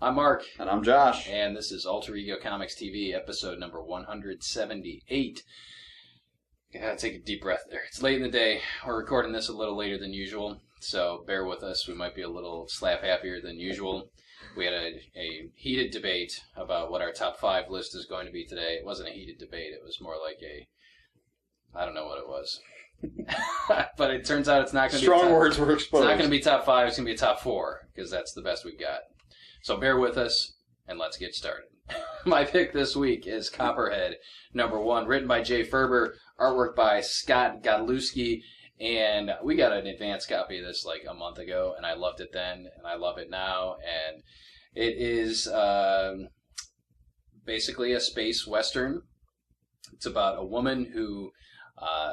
I'm Mark. And I'm Josh. And this is Alter Ego Comics TV, episode number 178. Gotta take a deep breath there. It's late in the day. We're recording this a little later than usual, so bear with us. We might be a little slap happier than usual. We had a heated debate about what our top 5 list is going to be today. It wasn't a heated debate. It was more like I don't know what it was. But it turns out it's not going to be... Strong words were exposed. It's not going to be top 5. It's going to be a top 4, because that's the best we've got. So bear with us, and let's get started. My pick this week is Copperhead, number 1, written by Jay Ferber, artwork by Scott Godlewski, and we got an advance copy of this like a month ago, and I loved it then, and I love it now, and it is basically a space western. It's about a woman who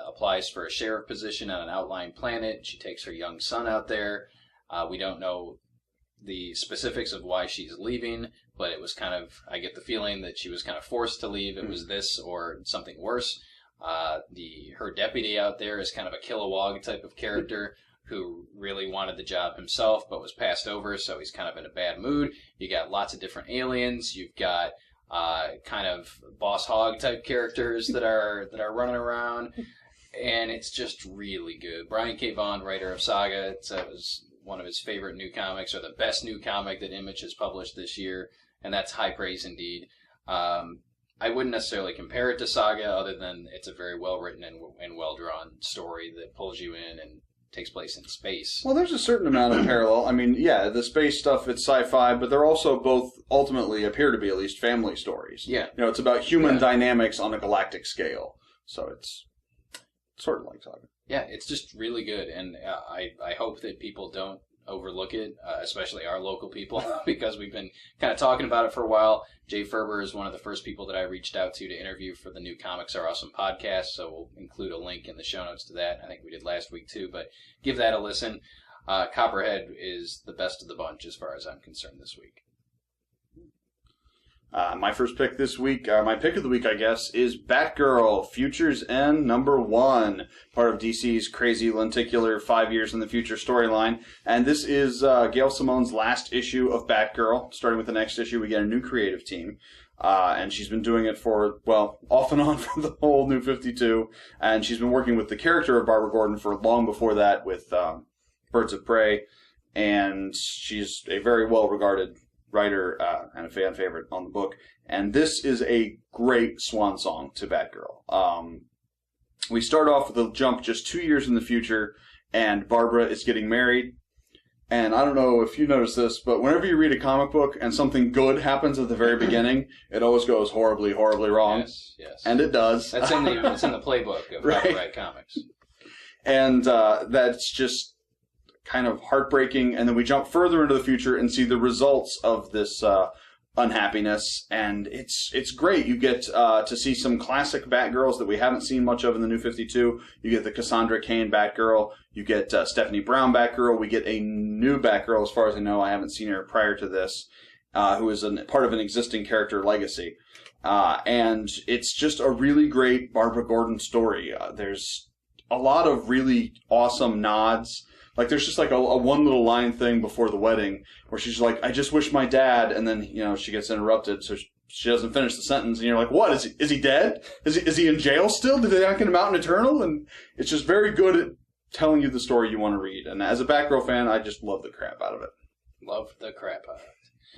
applies for a sheriff position on an outlying planet. She takes her young son out there. We don't know the specifics of why she's leaving, but it was kind of, I get the feeling that she was kind of forced to leave. It was this or something worse. Her deputy out there is kind of a Kilowog type of character who really wanted the job himself but was passed over, so he's kind of in a bad mood. You got lots of different aliens. You've got kind of Boss Hog type characters that are running around, and it's just really good. Brian K. Vaughan, writer of Saga, it was one of his favorite new comics, or the best new comic that Image has published this year, and that's high praise indeed. I wouldn't necessarily compare it to Saga, other than it's a very well-written and well-drawn story that pulls you in and takes place in space. Well, there's a certain amount of parallel. I mean, yeah, the space stuff, it's sci-fi, but they're also both ultimately appear to be at least family stories. Yeah. You know, it's about human dynamics on a galactic scale. So it's sort of like Saga. Yeah, it's just really good, and I hope that people don't overlook it, especially our local people, because we've been kind of talking about it for a while. Jay Ferber is one of the first people that I reached out to interview for the new Comics Are Awesome podcast, so we'll include a link in the show notes to that. I think we did last week too, but give that a listen. Copperhead is the best of the bunch as far as I'm concerned this week. My first pick this week, my pick of the week, I guess, is Batgirl, Future's End, number 1, part of DC's crazy lenticular 5 years in the future storyline. And this is Gail Simone's last issue of Batgirl. Starting with the next issue, we get a new creative team. And she's been doing it for, well, off and on for the whole New 52. And she's been working with the character of Barbara Gordon for long before that with Birds of Prey. And she's a very well-regarded writer and a fan favorite on the book, and this is a great swan song to Batgirl. We start off with a jump just 2 years in the future, and Barbara is getting married. And I don't know if you notice this, but whenever you read a comic book and something good happens at the very beginning, it always goes horribly, horribly wrong. Yes. And it does. That's in the playbook of how to write comics. And that's just kind of heartbreaking, and then we jump further into the future and see the results of this unhappiness, and it's great. You get to see some classic Batgirls that we haven't seen much of in the New 52. You get the Cassandra Cain Batgirl. You get Stephanie Brown Batgirl. We get a new Batgirl, as far as I know. I haven't seen her prior to this, who is part of an existing character legacy. And it's just a really great Barbara Gordon story. There's a lot of really awesome nods. Like, there's just like a one little line thing before the wedding where she's like, I just wish my dad, and then, you know, she gets interrupted, so she doesn't finish the sentence, and you're like, what? Is he dead? Is he in jail still? Did they not get him out in Eternal? And it's just very good at telling you the story you want to read. And as a Batgirl fan, I just love the crap out of it. Love the crap out of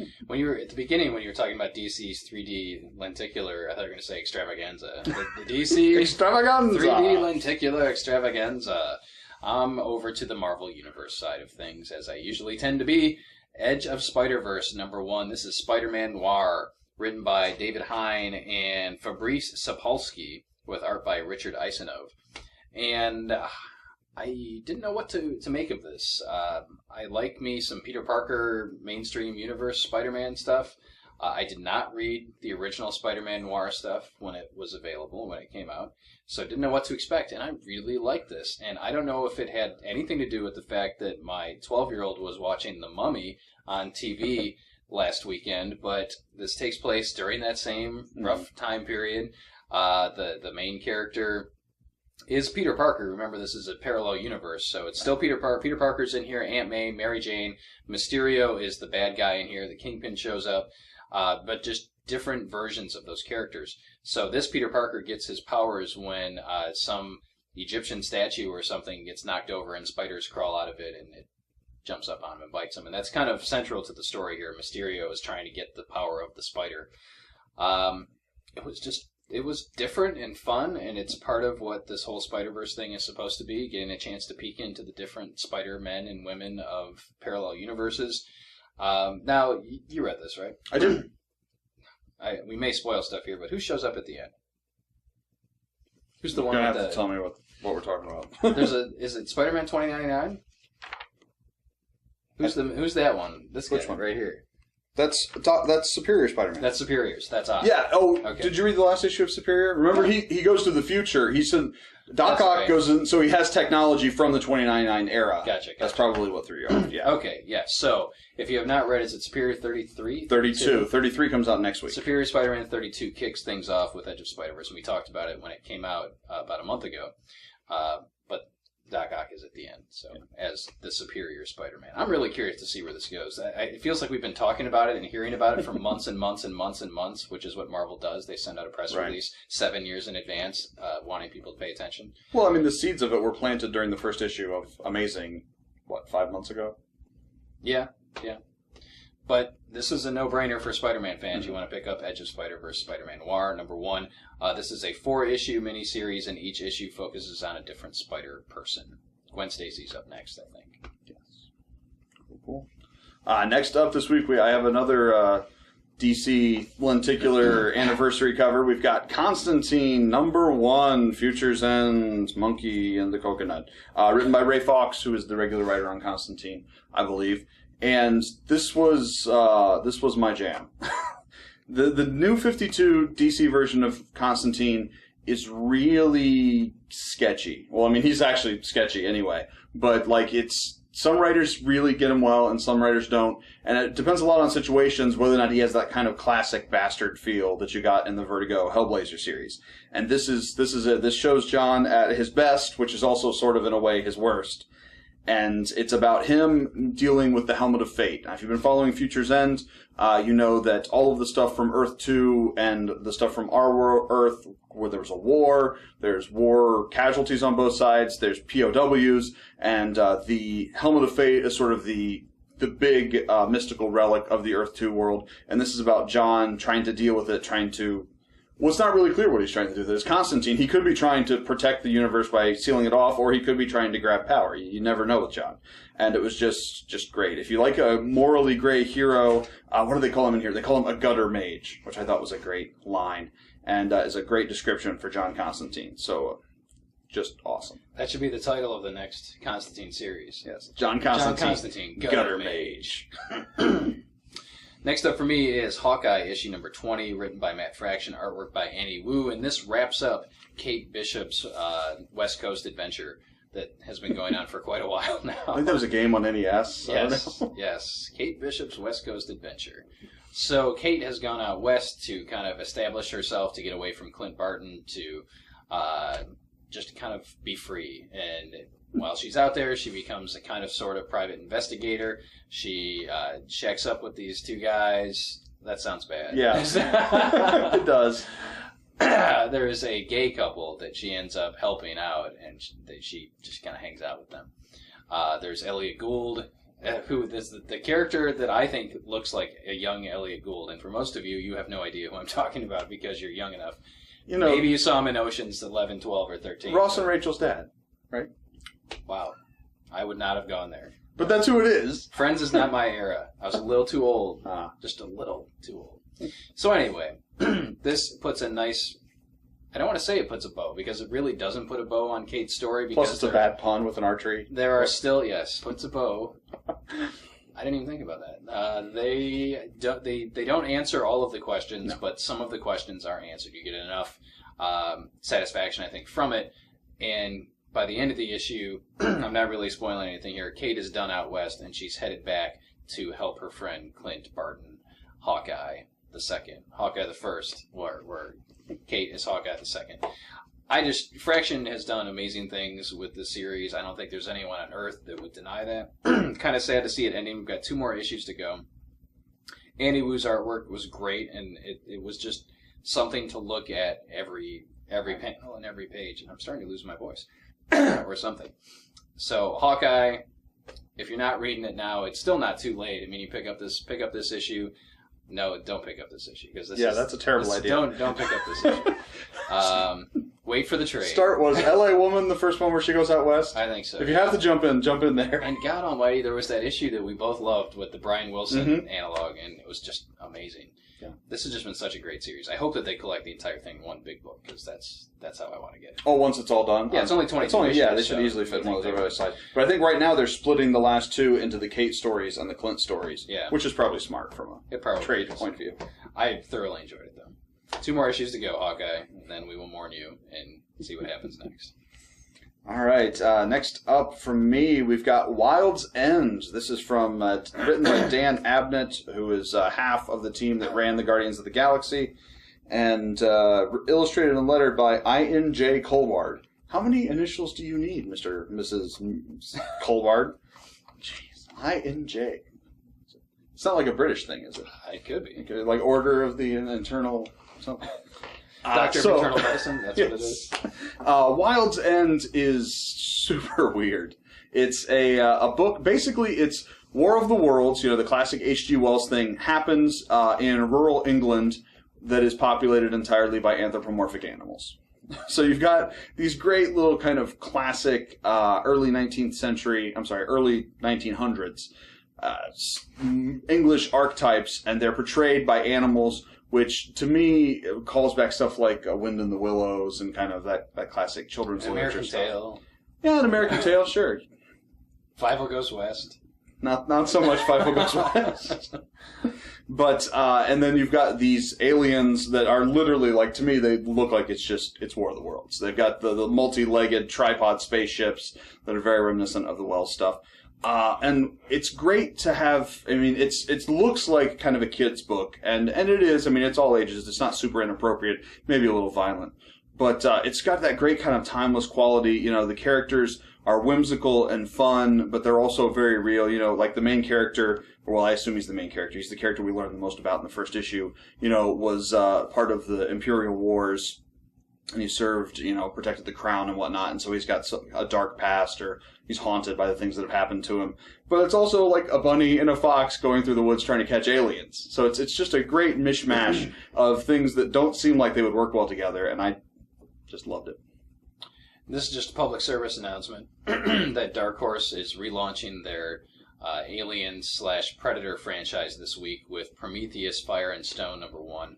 it. When you were at the beginning, when you were talking about DC's 3D lenticular, I thought you were going to say extravaganza. The DC extravaganza 3D lenticular extravaganza. I'm over to the Marvel Universe side of things, as I usually tend to be. Edge of Spider-Verse, number 1. This is Spider-Man Noir, written by David Hine and Fabrice Sapolsky, with art by Richard Isanove. And I didn't know what to make of this. I like me some Peter Parker mainstream universe Spider-Man stuff. I did not read the original Spider-Man Noir stuff when it was available, when it came out, so I didn't know what to expect, and I really liked this. And I don't know if it had anything to do with the fact that my 12-year-old was watching The Mummy on TV last weekend, but this takes place during that same rough time period. The main character is Peter Parker. Remember, this is a parallel universe, so it's still Peter Parker. Peter Parker's in here, Aunt May, Mary Jane. Mysterio is the bad guy in here. The Kingpin shows up, but just different versions of those characters. So this Peter Parker gets his powers when some Egyptian statue or something gets knocked over and spiders crawl out of it and it jumps up on him and bites him. And that's kind of central to the story here. Mysterio is trying to get the power of the spider. It was different and fun, and it's part of what this whole Spider-Verse thing is supposed to be, getting a chance to peek into the different Spider-Men and women of parallel universes. Now, you read this, right? I did. We may spoil stuff here, but who shows up at the end? Who's the You're one gonna with have the... to tell me what we're talking about. Is it Spider-Man 2099? Who's that one? This guy. Which one? Right here. That's Superior Spider-Man. That's Superiors. That's Oz. Yeah. Oh, Okay. Did you read the last issue of Superior? Remember, he goes to the future. He said Doc Ock goes in, so he has technology from the 2099 era. Gotcha. That's probably what threw you off. Yeah. Okay. Yeah. So if you have not read, is it Superior 33? 32. 33 comes out next week. Superior Spider-Man 32 kicks things off with Edge of Spider-Verse, and we talked about it when it came out about a month ago. But Doc Ock is at the end, so as the Superior Spider-Man. I'm really curious to see where this goes. It feels like we've been talking about it and hearing about it for months and months and months and months, which is what Marvel does. They send out a press release 7 years in advance, wanting people to pay attention. Well, I mean, the seeds of it were planted during the first issue of Amazing, 5 months ago? Yeah. But this is a no-brainer for Spider-Man fans. You want to pick up Edge of Spider-Verse Spider-Man Noir, #1. This is a 4-issue miniseries, and each issue focuses on a different Spider person. Gwen Stacy's up next, I think. Yes. Cool. Next up this week, I have another DC lenticular anniversary cover. We've got Constantine, #1, Future's End, Monkey and the Coconut. Written by Ray Fawkes, who is the regular writer on Constantine, I believe. And this was my jam. The new 52 DC version of Constantine is really sketchy. Well, I mean, he's actually sketchy anyway, but some writers really get him well and some writers don't, and it depends a lot on situations whether or not he has that kind of classic bastard feel that you got in the Vertigo Hellblazer series. And this is it. This shows John at his best, which is also sort of in a way his worst. And it's about him dealing with the Helmet of Fate. Now, if you've been following Future's End, you know that all of the stuff from Earth 2 and the stuff from our world, Earth, where there was a war, there's war casualties on both sides, there's POWs, and the Helmet of Fate is sort of the big mystical relic of the Earth 2 world. And this is about John trying to deal with it, well, it's not really clear what he's trying to do. There's Constantine. He could be trying to protect the universe by sealing it off, or he could be trying to grab power. You never know with John. And it was just great. If you like a morally gray hero, what do they call him in here? They call him a gutter mage, which I thought was a great line, and is a great description for John Constantine. So, just awesome. That should be the title of the next Constantine series. Yes, John Constantine, gutter mage. Next up for me is Hawkeye, issue #20, written by Matt Fraction, artwork by Annie Wu, and this wraps up Kate Bishop's West Coast adventure that has been going on for quite a while now. I think that was a game on NES. Yes. Kate Bishop's West Coast adventure. So Kate has gone out west to kind of establish herself, to get away from Clint Barton, to just kind of be free. And while she's out there, she becomes a kind of sort of private investigator. She checks up with these two guys. That sounds bad. Yeah, it does. There's a gay couple that she ends up helping out, and she just kind of hangs out with them. There's Elliot Gould, who is the character that I think looks like a young Elliot Gould. And for most of you, you have no idea who I'm talking about because you're young enough. Maybe you saw him in Oceans 11, 12, or 13. Ross and Rachel's dad, right? Wow. I would not have gone there. But that's who it is. Friends is not my era. I was a little too old. Just a little too old. So anyway, this puts a nice... I don't want to say it puts a bow, because it really doesn't put a bow on Kate's story. Because plus it's a bad pun with an archery. There are still... Yes, puts a bow. I didn't even think about that. They don't answer all of the questions, but some of the questions are answered. You get enough satisfaction, I think, from it. And by the end of the issue, I'm not really spoiling anything here, Kate is done out west, and she's headed back to help her friend Clint Barton, Hawkeye the Second. Hawkeye the First, where Kate is Hawkeye the Second. Fraction has done amazing things with this series. I don't think there's anyone on Earth that would deny that. Kind of sad to see it ending. We've got 2 more issues to go. Andy Wu's artwork was great, and it was just something to look at every panel and every page. And I'm starting to lose my voice or something. So Hawkeye, if you're not reading it now, it's still not too late. I mean, you pick up this issue. No, don't pick up this issue because that's a terrible idea. Don't pick up this issue. Wait for the trade. Was L.A. Woman the first one where she goes out west? I think so. If you have to jump in there. And God Almighty, there was that issue that we both loved with the Brian Wilson analog, and it was just amazing. Yeah. This has just been such a great series. I hope that they collect the entire thing in one big book because that's how I want to get it. Oh, once it's all done? Yeah, it's only 22 issues. Yeah, they should easily fit one of the other side. But I think right now they're splitting the last 2 into the Kate stories and the Clint stories, which is probably smart from a trade point of view. I thoroughly enjoyed it, though. 2 more issues to go, Hawkeye, and then we will mourn you and see what happens next. All right, next up from me, we've got Wild's End. This is from written by Dan Abnett, who is half of the team that ran the Guardians of the Galaxy, and illustrated and lettered by I.N.J. Colward. How many initials do you need, Mr. Mrs. Colward? Jeez, I.N.J. It's not like a British thing, is it? It could be. Like Order of the Internal something. Doctor of Internal Medicine, that's what it is. Wild's End is super weird. It's a book, basically it's War of the Worlds, the classic H.G. Wells thing, happens in rural England that is populated entirely by anthropomorphic animals. So you've got these great little kind of classic early 1900s English archetypes, and they're portrayed by animals, which to me calls back stuff like Wind in the Willows and kind of that classic children's literature stuff. American Tale. Yeah, an American Tale, sure. Five Goes West. Not so much Five Goes West. But, and then you've got these aliens that are literally, like, to me, they look like it's War of the Worlds. They've got the multi-legged tripod spaceships that are very reminiscent of the Wells stuff. And it's great to have, it looks like kind of a kid's book, and it is, it's all ages, it's not super inappropriate, maybe a little violent, but it's got that great kind of timeless quality. The characters are whimsical and fun, but they're also very real, like the main character, well, I assume he's the main character, he's the character we learned the most about in the first issue, was part of the Imperial Wars, and he served, protected the crown and whatnot, and so he's got a dark past, or he's haunted by the things that have happened to him. But it's also like a bunny and a fox going through the woods trying to catch aliens. So it's just a great mishmash of things that don't seem like they would work well together, and I just loved it. This is just a public service announcement that Dark Horse is relaunching their Alien/Predator franchise this week with Prometheus, Fire and Stone #1.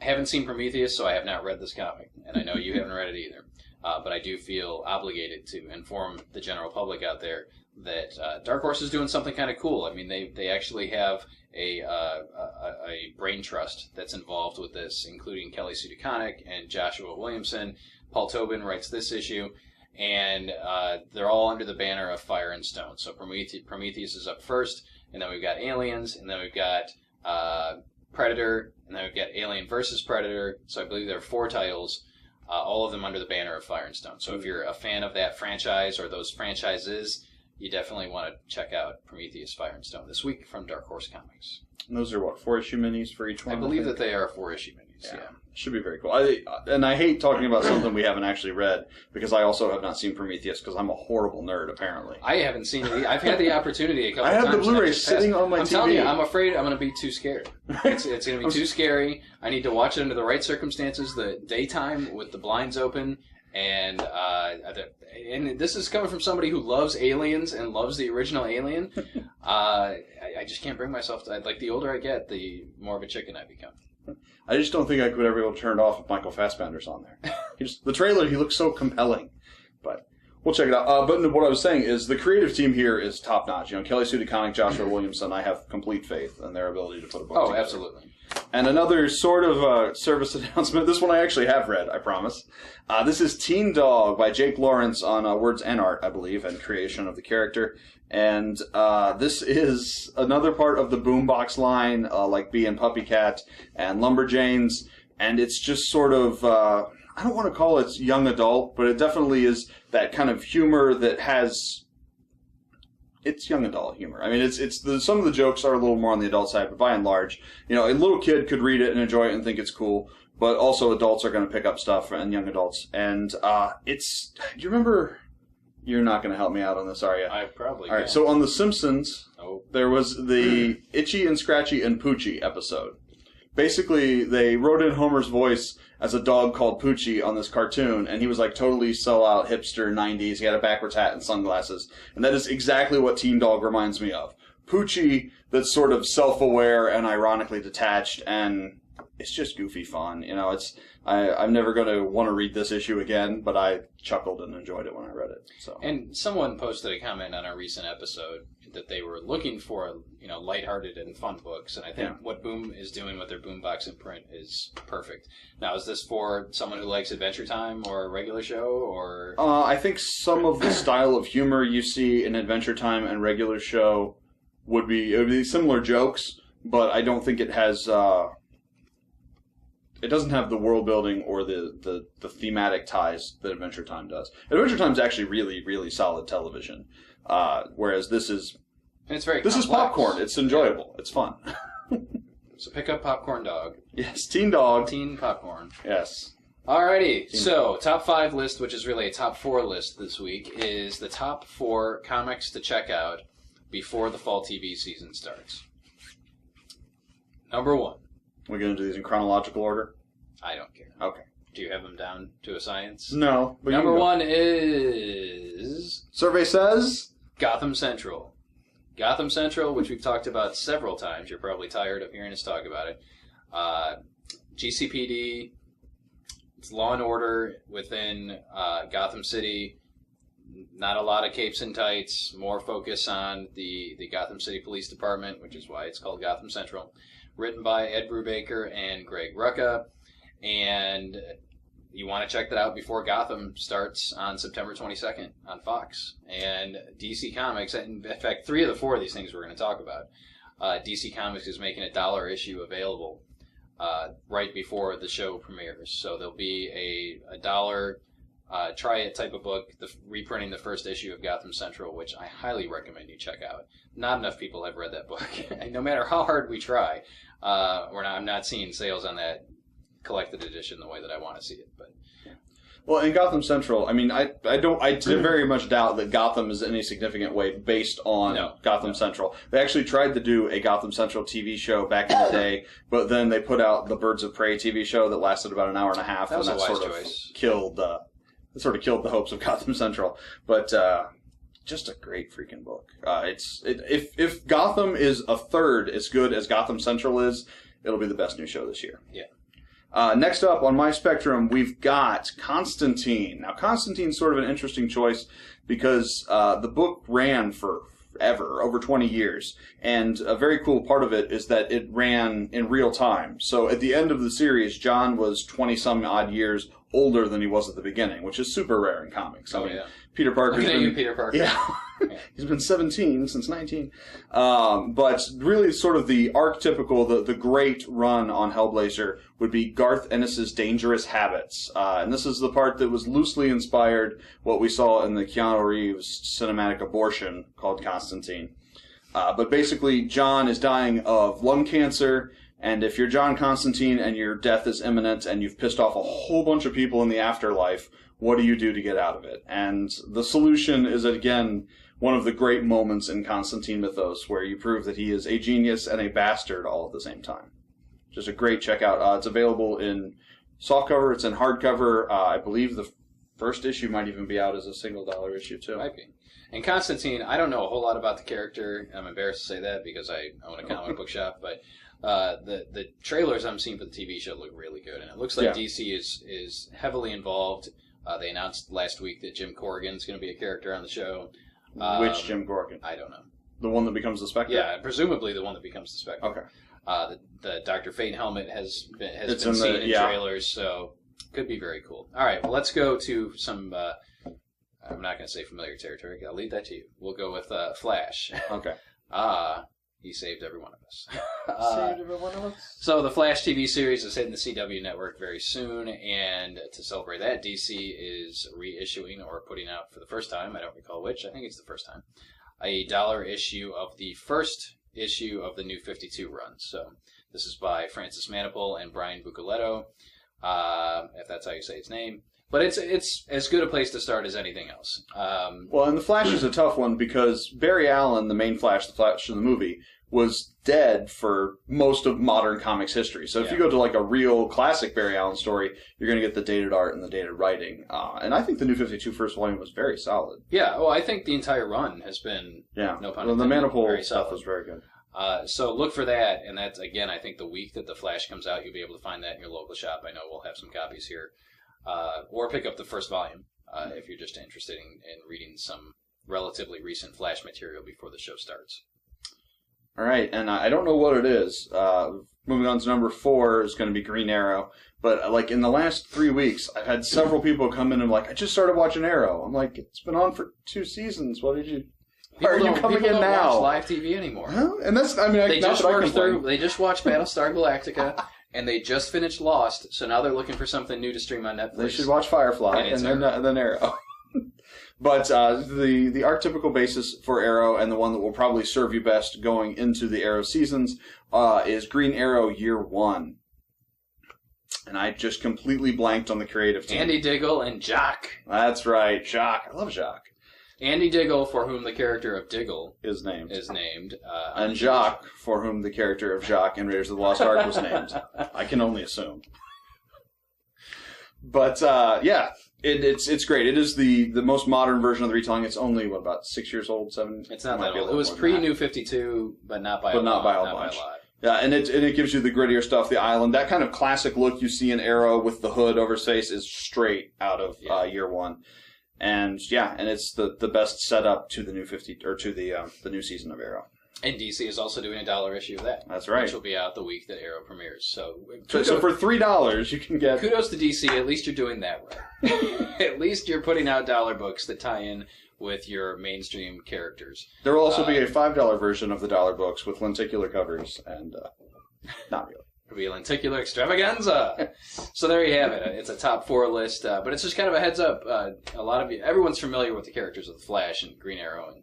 I haven't seen Prometheus, so I have not read this comic, and I know you haven't read it either. But I do feel obligated to inform the general public out there that Dark Horse is doing something kind of cool. They actually have a brain trust that's involved with this, including Kelly Sue DeConnick and Joshua Williamson. Paul Tobin writes this issue, and they're all under the banner of Fire and Stone. So Prometheus is up first, and then we've got Aliens, and then we've got Predator, and then we've got Alien versus Predator. So I believe there are 4 titles. All of them under the banner of Fire and Stone. So if you're a fan of that franchise or those franchises, you definitely want to check out Prometheus, Fire and Stone this week from Dark Horse Comics. And those are, 4-issue minis for each one? I believe that they are 4-issue minis, yeah. Should be very cool. I hate talking about something we haven't actually read, because I also have not seen Prometheus, because I'm a horrible nerd, apparently. I haven't seen it. I've had the opportunity a couple times. I have the Blu-ray sitting on my TV. I'm telling you, I'm afraid I'm going to be too scared. It's going to be too scary. I need to watch it under the right circumstances, the daytime with the blinds open, and this is coming from somebody who loves Aliens and loves the original Alien. I just can't bring myself to, like, the older I get, the more of a chicken I become. I just don't think I could ever be able to turn it off if Michael Fassbender's on there. The trailer, he looks so compelling. But we'll check it out. But what I was saying is the creative team here is top-notch. Kelly Sue DeConnick, Joshua Williamson, I have complete faith in their ability to put a book together. Oh, absolutely. And another sort of service announcement. This one I actually have read, I promise. This is Teen Dog by Jake Lawrence on words and art, I believe, and creation of the character. And this is another part of the Boombox line, like Bee and Puppy Cat and Lumberjanes. And it's just sort of, I don't want to call it young adult, but it definitely is that kind of humor that has... It's young adult humor. I mean, some of the jokes are a little more on the adult side, but by and large, a little kid could read it and enjoy it and think it's cool, but also adults are going to pick up stuff, and young adults. And do you remember... You're not going to help me out on this, are you? I probably All right, so on The Simpsons, there was the Itchy and Scratchy and Poochie episode. Basically, they wrote in Homer's voice as a dog called Poochie on this cartoon, and he was like totally sell-out hipster 90s. He had a backwards hat and sunglasses. And that is exactly what Teen Dog reminds me of. Poochie that's sort of self-aware and ironically detached, and it's just goofy fun. I'm never going to want to read this issue again, but I chuckled and enjoyed it when I read it. So. And someone posted a comment on our recent episode that they were looking for, lighthearted and fun books, and I think what Boom is doing with their Boombox imprint is perfect. Now, is this for someone who likes Adventure Time or a regular show, or? I think some of the style of humor you see in Adventure Time and regular show would be similar jokes, but I don't think it has. It doesn't have the world building or the thematic ties that Adventure Time does. Adventure Time is actually really, really solid television, whereas this is popcorn. It's enjoyable. It's fun. So pick up Popcorn Dog. Yes, Teen Dog. Teen Popcorn. Yes. Alrighty, so top 5 list, which is really a top 4 list this week, is the top 4 comics to check out before the fall TV season starts. Number 1. We're going to do these in chronological order? I don't care. Okay. Do you have them down to a science? No. But Number 1 is... Survey says... Gotham Central. Gotham Central, which we've talked about several times. You're probably tired of hearing us talk about it. GCPD. It's law and order within Gotham City. Not a lot of capes and tights. More focus on the Gotham City Police Department, which is why it's called Gotham Central. Written by Ed Brubaker and Greg Rucka. And you want to check that out before Gotham starts on September 22nd on Fox. And DC Comics, in fact, 3 of the 4 of these things we're going to talk about, DC Comics is making a $1 issue available right before the show premieres. So there'll be a $1 try-it type of book, reprinting the first issue of Gotham Central, which I highly recommend you check out. Not enough people have read that book. No matter how hard we try, I'm not seeing sales on that collected edition the way that I want to see it. But well, in Gotham Central, I mean, I very much doubt that Gotham is in any significant way based on Gotham Central. They actually tried to do a Gotham Central TV show back in the day, but then they put out the Birds of Prey TV show that lasted about an hour and a half, that was and a wise choice. Killed the hopes of Gotham Central. But just a great freaking book. If Gotham is a third as good as Gotham Central is, it'll be the best new show this year. Yeah. Next up on my spectrum, we've got Constantine. Now, Constantine's sort of an interesting choice because the book ran forever, over 20 years. And a very cool part of it is that it ran in real time. So at the end of the series, John was 20-some-odd years older than he was at the beginning, which is super rare in comics. I mean, Peter Parker's Looking at you, Peter Parker. Yeah. He's been 17 since 19. But really sort of the archetypical, the great run on Hellblazer would be Garth Ennis's Dangerous Habits. And this is the part that was loosely inspired what we saw in the Keanu Reeves cinematic abortion called Constantine. But basically, John is dying of lung cancer, and if you're John Constantine and your death is imminent and you've pissed off a whole bunch of people in the afterlife, what do you do to get out of it? And the solution is, again, one of the great moments in Constantine mythos where you prove that he is a genius and a bastard all at the same time. Just a great checkout. It's available in softcover. It's in hardcover. I believe the first issue might even be out as a single $1 issue, too. Might be. And Constantine, I don't know a whole lot about the character. I'm embarrassed to say that because I own a comic book shop, but the trailers I'm seeing for the TV show look really good, and it looks like DC is heavily involved. They announced last week that Jim Corrigan's going to be a character on the show. Which Jim Corrigan? I don't know. The one that becomes the Spectre? Yeah, presumably the one that becomes the Spectre. Okay. The Dr. Fate helmet has been seen in trailers, so could be very cool. All right, well, let's go to some... I'm not going to say familiar territory. I'll leave that to you. We'll go with Flash. Okay. He saved every one of us. Saved every one of us. So the Flash TV series is hitting the CW network very soon, and to celebrate that, DC is reissuing or putting out for the first time, I don't recall which, I think it's the first time, a $1 issue of the first issue of the New 52 run. So this is by Francis Manapul and Brian Bucoletto, if that's how you say his name. But it's as good a place to start as anything else. Well, and the Flash is a tough one because Barry Allen, the main Flash, the Flash in the movie, was dead for most of modern comics history. So if you go to like a real classic Barry Allen story, you're going to get the dated art and the dated writing. And I think the New 52 first volume was very solid. Yeah, well, I think the entire run has been, no pun intended, the Manapul very stuff solid. was very good. So look for that, and that's, again, I think the week that the Flash comes out, you'll be able to find that in your local shop. I know we'll have some copies here. Or pick up the first volume if you're just interested in reading some relatively recent Flash material before the show starts. All right, and I don't know what it is. Moving on to number 4 is going to be Green Arrow. But like in the last 3 weeks, I've had several people come in and like, I just started watching Arrow. I'm like, it's been on for 2 seasons. What did you? Why are you coming in now? Watch live TV anymore. Huh? And that's, I mean, they just worked through. They just watched Battlestar Galactica. And they just finished Lost, so now they're looking for something new to stream on Netflix. They should watch Firefly and then Arrow. But the archetypical basis for Arrow, and the one that will probably serve you best going into the Arrow seasons, is Green Arrow Year 1. And I just completely blanked on the creative team. Andy Diggle and Jock. That's right, Jock. I love Jock. Andy Diggle, for whom the character of Diggle is named. And Jock, for whom the character of Jock in Raiders of the Lost Ark was named. I can only assume. But, yeah, it's great. It is the most modern version of the retelling. It's only, about 6 years old, 7? It's not that old. It was pre-New 52, but not by a lot. Yeah, and it gives you the grittier stuff, the island. That kind of classic look you see in Arrow with the hood over his face is straight out of Year 1. And and it's the best setup to the new the new season of Arrow. And DC is also doing a $1 issue of that. That's right. Which will be out the week that Arrow premieres. So for $3 you can get. Kudos to DC. At least you're doing that right. At least you're putting out $1 books that tie in with your mainstream characters. There will also be a $5 version of the $1 books with lenticular covers and not really. It'll be a lenticular extravaganza. So there you have it. It's a top 4 list, but it's just kind of a heads up. A lot of everyone's familiar with the characters of the Flash and Green Arrow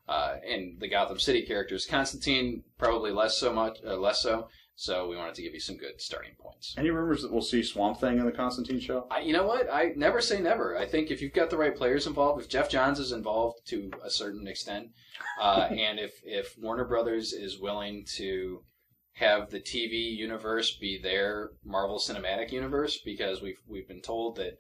and the Gotham City characters. Constantine probably less so. So we wanted to give you some good starting points. Any rumors that we'll see Swamp Thing in the Constantine show? You know what? I never say never. I think if you've got the right players involved, if Jeff Johns is involved to a certain extent, and if Warner Brothers is willing to have the TV universe be their Marvel Cinematic Universe, because we've been told that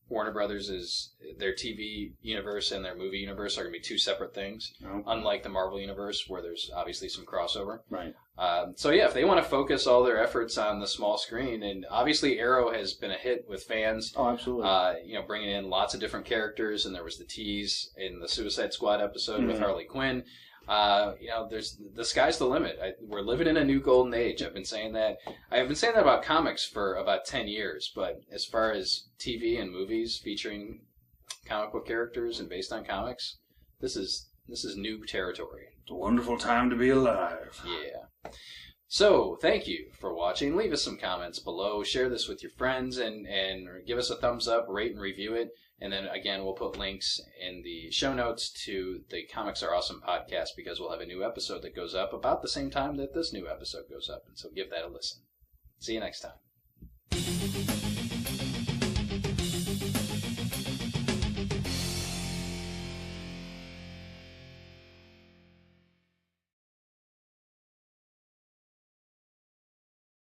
Warner Brothers is their TV universe and their movie universe are going to be 2 separate things, unlike the Marvel Universe where there's obviously some crossover. Right. So yeah, if they want to focus all their efforts on the small screen, and obviously Arrow has been a hit with fans. Oh, absolutely. Bringing in lots of different characters, and there was the tease in the Suicide Squad episode with Harley Quinn. There's the sky's the limit. We're living in a new golden age. I've been saying that. I have been saying that about comics for about 10 years. But as far as TV and movies featuring comic book characters and based on comics, this is new territory. It's a wonderful time to be alive. Yeah. So thank you for watching. Leave us some comments below. Share this with your friends and give us a thumbs up. Rate and review it. And then, again, we'll put links in the show notes to the Comics Are Awesome podcast, because we'll have a new episode that goes up about the same time that this new episode goes up. And so give that a listen. See you next time.